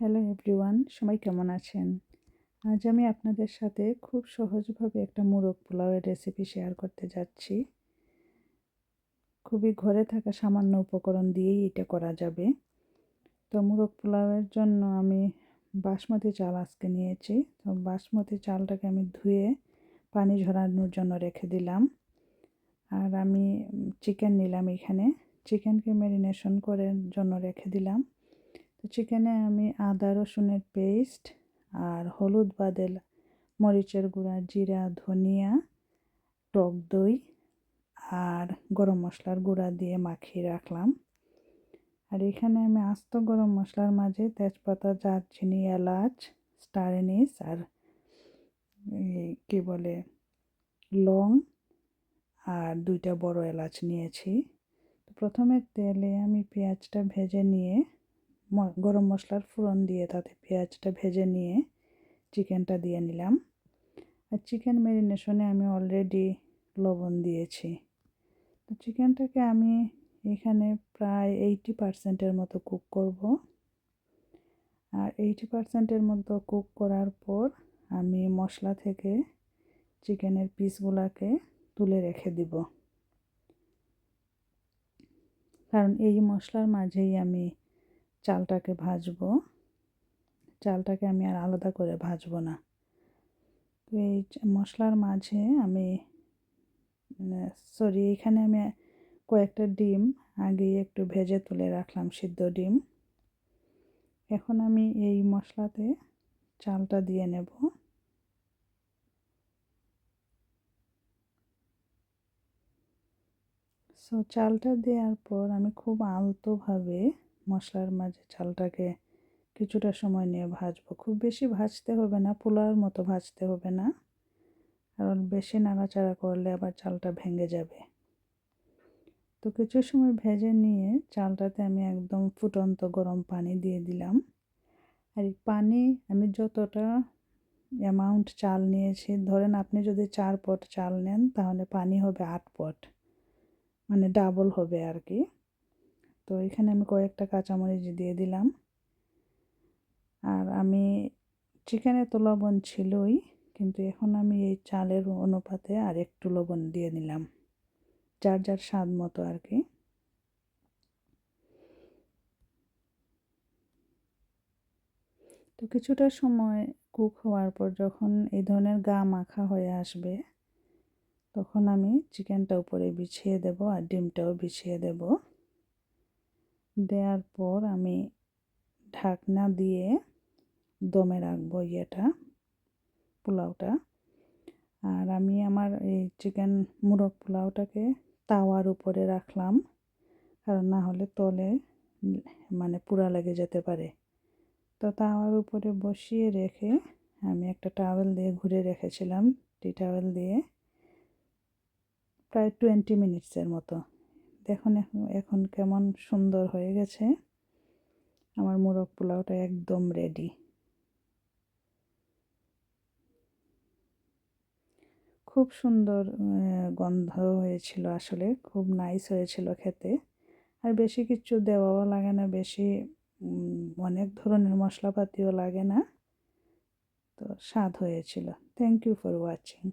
Hello everyone, সবাই কেমন আছেন? আজ আমি আপনাদের সাথে খুব সহজভাবে একটা মোরগ পোলাওয়ের রেসিপি শেয়ার করতে যাচ্ছি। খুবই ঘরে থাকা সামান্য উপকরণ দিয়েই এটা করা যাবে। তো মোরগ পোলাওয়ের জন্য আমি বাসমতি চাল আজকে নিয়েছি। তো বাসমতি চালটাকে আমি ধুয়ে পানি ঝরানোর জন্য রেখে দিলাম। আর আমি চিকেন নিলাম এখানে। চিকেনকে ম্যারিনেশন করে জন্য রেখে দিলাম। তো চিকেনে আমি আদা রসুনের পেস্ট আর হলুদ বাদে মরিচের গুঁড়া, জিরা, ধনিয়া, টক দই আর গরম মশলার গুঁড়া দিয়ে মাখিয়ে রাখলাম। আর এখানে আমি আস্ত গরম মশলার মাঝে তেজপাতা, দারচিনি, এলাচ, স্টার এনিস আর কি বলে লং আর 2টা বড় এলাচ নিয়েছি। তো প্রথমে তেলে আমি পেঁয়াজটা ভেজে নিয়ে গরম মশলার ফোড়ন দিয়ে তাতে পেঁয়াজটা ভেজে নিয়ে চিকেনটা দিয়ে নিলাম। আর চিকেন ম্যারিনেশনে আমি অলরেডি লবণ দিয়েছি। তো চিকেনটাকে আমি এখানে প্রায় 80%-এর মতো কুক করব। আর 80%-এর মতো কুক করার পর আমি মশলা থেকে চিকেনের পিসগুলোকে তুলে রেখে দিব, কারণ এই মশলার মাঝেই আমি চালটাকে ভাজবো। চালটাকে আমি আর আলাদা করে ভাজবো না। তো এই মশলার মাঝে আমি এখানে আমি কয়েকটা ডিম আগেই একটু ভেজে তুলে রাখলাম, সিদ্ধ ডিম। এখন আমি এই মশলাতে চালটা দিয়ে নেব। চালটা দেওয়ার পর আমি খুব আলতোভাবে মশলার মাঝে চালটাকে কিছুটা সময় নিয়ে ভাজবো। খুব বেশি ভাজতে হবে না, পোলাওর মতো ভাজতে হবে না, কারণ বেশি নাড়াচাড়া করলে আবার চালটা ভেঙে যাবে। তো কিছু সময় ভেজে নিয়ে চালটাতে আমি একদম ফুটন্ত গরম পানি দিয়ে দিলাম। আর এই পানি আমি যতটা অ্যামাউন্ট চাল নিয়েছি, ধরেন আপনি যদি 4 পট চাল নেন তাহলে পানি হবে 8 পট, মানে ডাবল হবে আর কি। তো এখানে আমি কয়েকটা কাঁচামরিচ দিয়ে দিলাম। আর আমি চিকেনে তো লবণ ছিলই, কিন্তু এখন আমি এই চালের অনুপাতে আর একটু লবণ দিয়ে নিলাম, যার যার স্বাদ মতো আর কি। তো কিছুটা সময় কুক হওয়ার পর যখন এই ধরনের গা মাখা হয়ে আসবে, তখন আমি চিকেনটা উপরে বিছিয়ে দেব আর ডিমটাও বিছিয়ে দেব। দেওয়ার পর আমি ঢাকনা দিয়ে দমে রাখবো পোলাওটা। আর আমি আমার এই চিকেন মোরগ পোলাওটাকে তাওয়ার উপরে রাখলাম, কারণ না হলে তলে মানে পুড়া লেগে যেতে পারে। তো তাওয়ার উপরে বসিয়ে রেখে আমি একটা টাওয়েল দিয়ে ঘুরে রেখেছিলাম, টি টাওয়েল দিয়ে, প্রায় 20 মিনিটসের মতো। দেখুন এখন কেমন সুন্দর হয়ে গেছে। আমার মোরগ পোলাওটা একদম রেডি। খুব সুন্দর গন্ধ হয়েছিল, আসলে খুব নাইস হয়েছিল খেতে। আর বেশি কিছু দেওয়াও লাগে না, বেশি অনেক ধরনের মশলাপাতিও লাগে না। তো স্বাদ হয়েছিল। Thank you for watching.